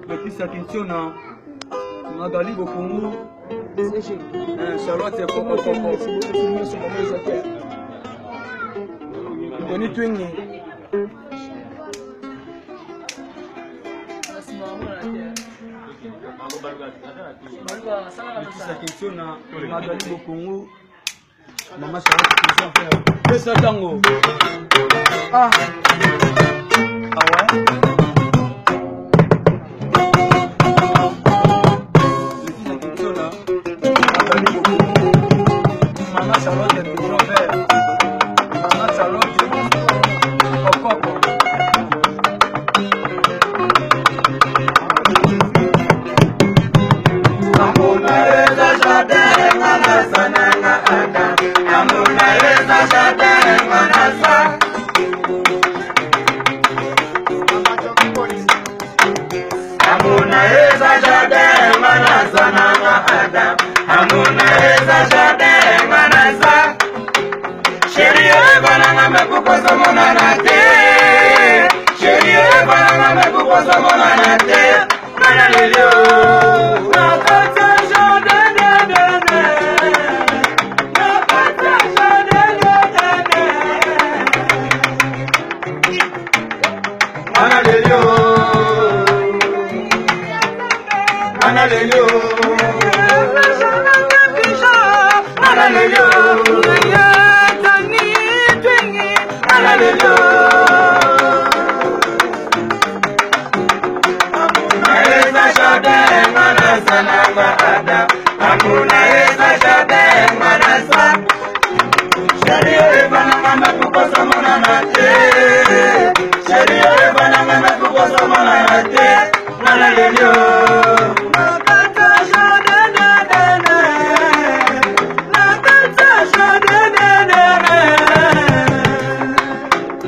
Laetitia Kintiona, Magali Bokungu, Charlotte Kokoko, Tony Twingi. Laetitia Kintiona, Magali Bokungu, Maman Charlotte, Pesa Tango. Ah ouais.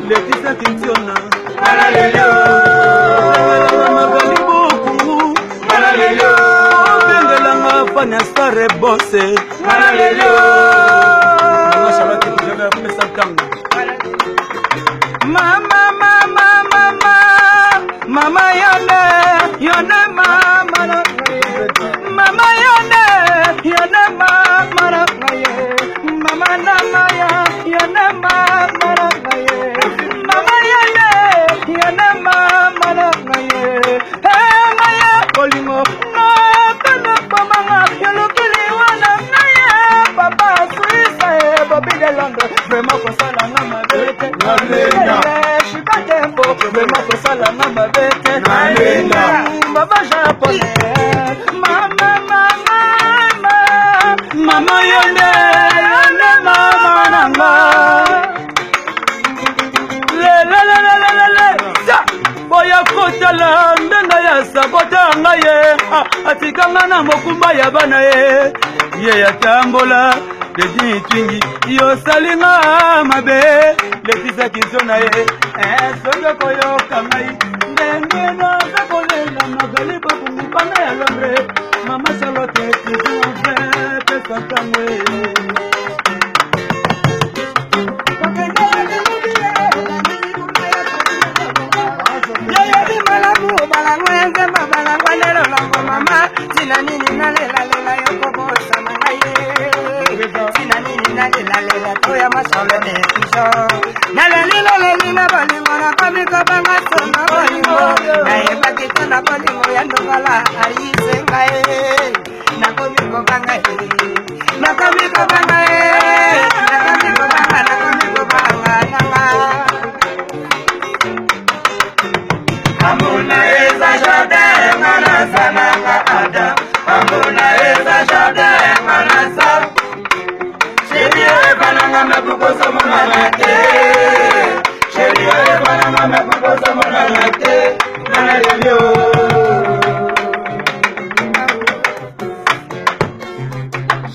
Laetitia Kintiona, Magali Bokungu, Bengelanga Fanestare Bosse, Maman Charlotte, je vais appeler ça tango. Mama yone mama, mama yone mama, mama namaya yone mama, mama yone mama, hey kolingo no kana mama yolokili wana naye papa Suisse Bobby de Londres vraiment pour ça la mama bete tempo vraiment pour ça la mama bete baba japonais mama yone mama nanga le boya kotala ndenga ya sabota ngaye atikanga na mokumba ya bana ye ya tambola Dedi twingi yo salinga mabe Laetitia Kintiona songo koyo kamai ndenge na zakolela Magali Bokungu pana ya Londres Maman Charlotte toujours fait pesa tango mama sina nini nalela yoko sama ngaye sina nini nalela toya masole kisho nalela balingo na kamiko banga sona balingo naye bakito na balingo ya ndongala aise ngaye na komiko banga na kamiko banga Amuna eza jade ngana zananga ada Amuna eza jade ngana sa Sheria bananga mebukoso monanate Sheria bananga mebukoso monanate Nana lelio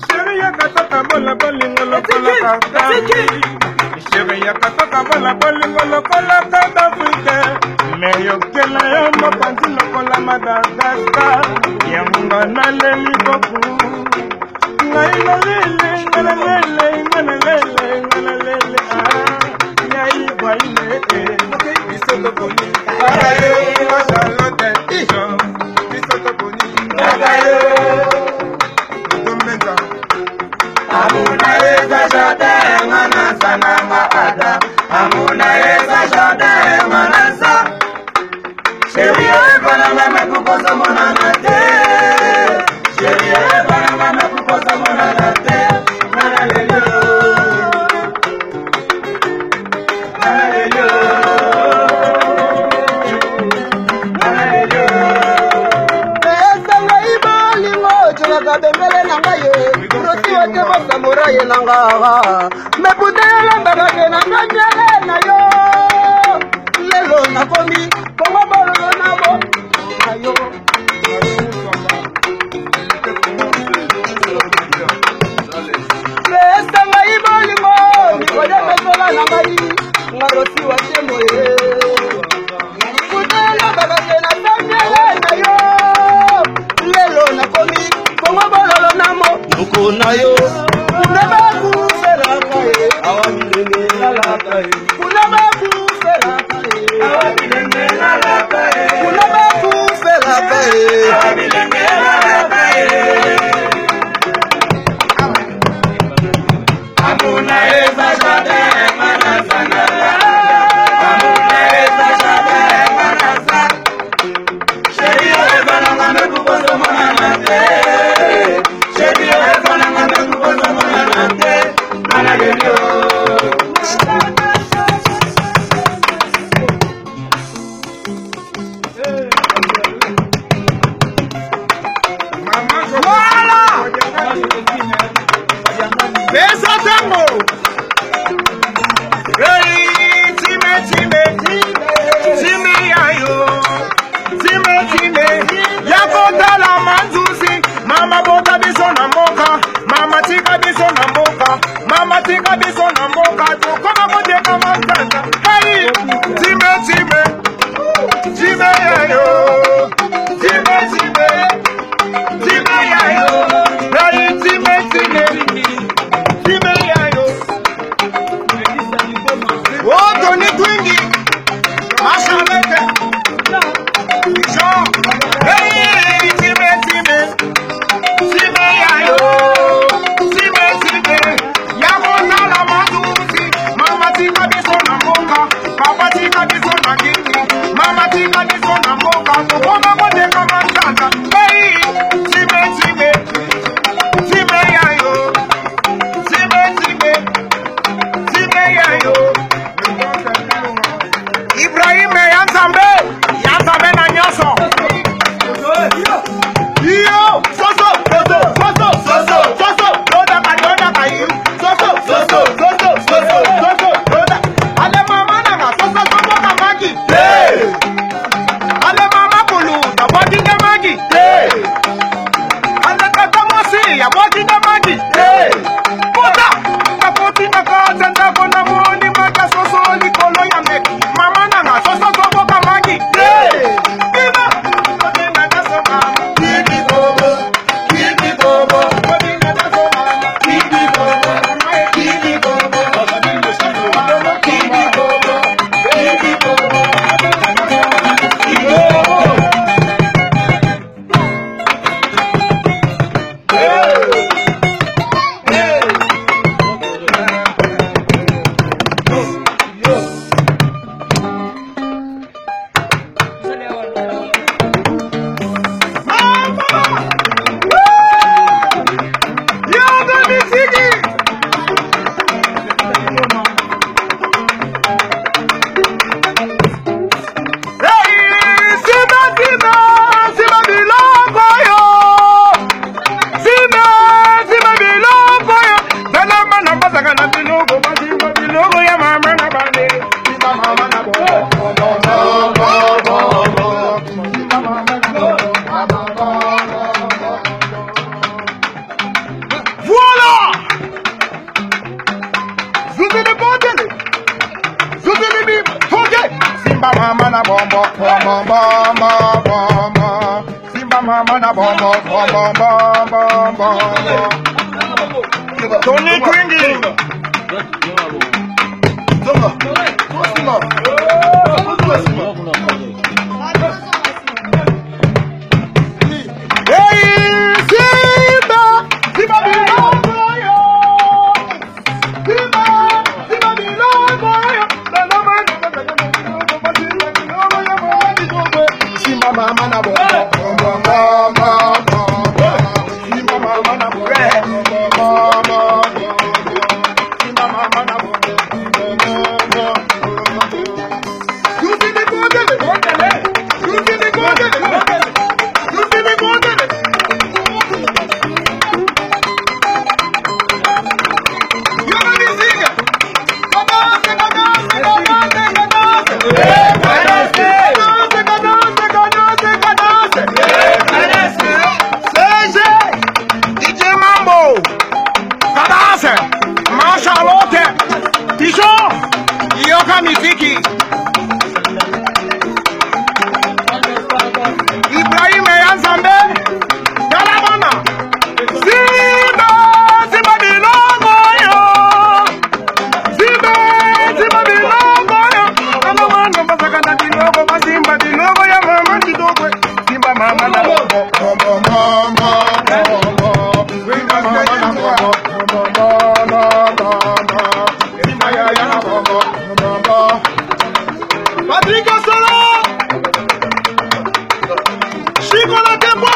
Sheria kataka bola bolingo lokola kaka Sheria kataka bola bolingo lokola kaka fuite Meyo kela ya mapanzi lokola Madagascar Yangunga na leli boku Ngai na lele, ngana lele, ngana lele, ngana lele Yai bai me putela mbaka na nganyele na yo lelo na komi kongo bolo na bo ayo pesa ngai bolimo ni koja pesola na ngai ngarosi wa tembo ye putela mbaka na nganyele na yo lelo na komi kongo bolo na mo nuko na yo Tony Twingy. Toma. Toka miziki. Ibrahim Yanzambe. Galabana. Simba bilongo yo. Simba bilongo yo. Mama wana masaka na bilongo. Simba bilongo ya mama kidogo. Simba mama na mama. Patrick Solo, Chico la Tempo,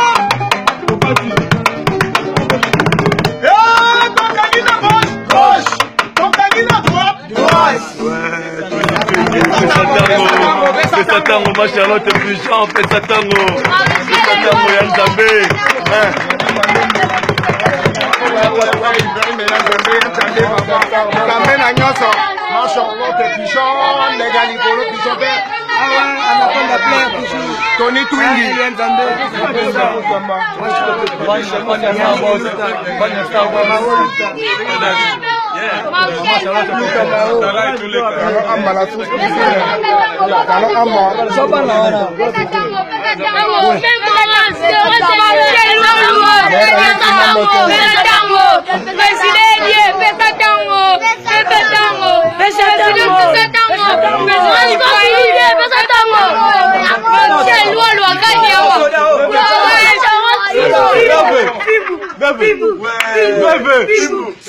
ton candidat gauche, ton candidat droite. Fais ça tango, ma Charlotte Puissant, fais ça tango. Fais ça tango, Yanzambe. Ma Charlotte Pichon, les gars Nicolo Pichon, Tony Twingy,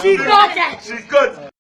Vive!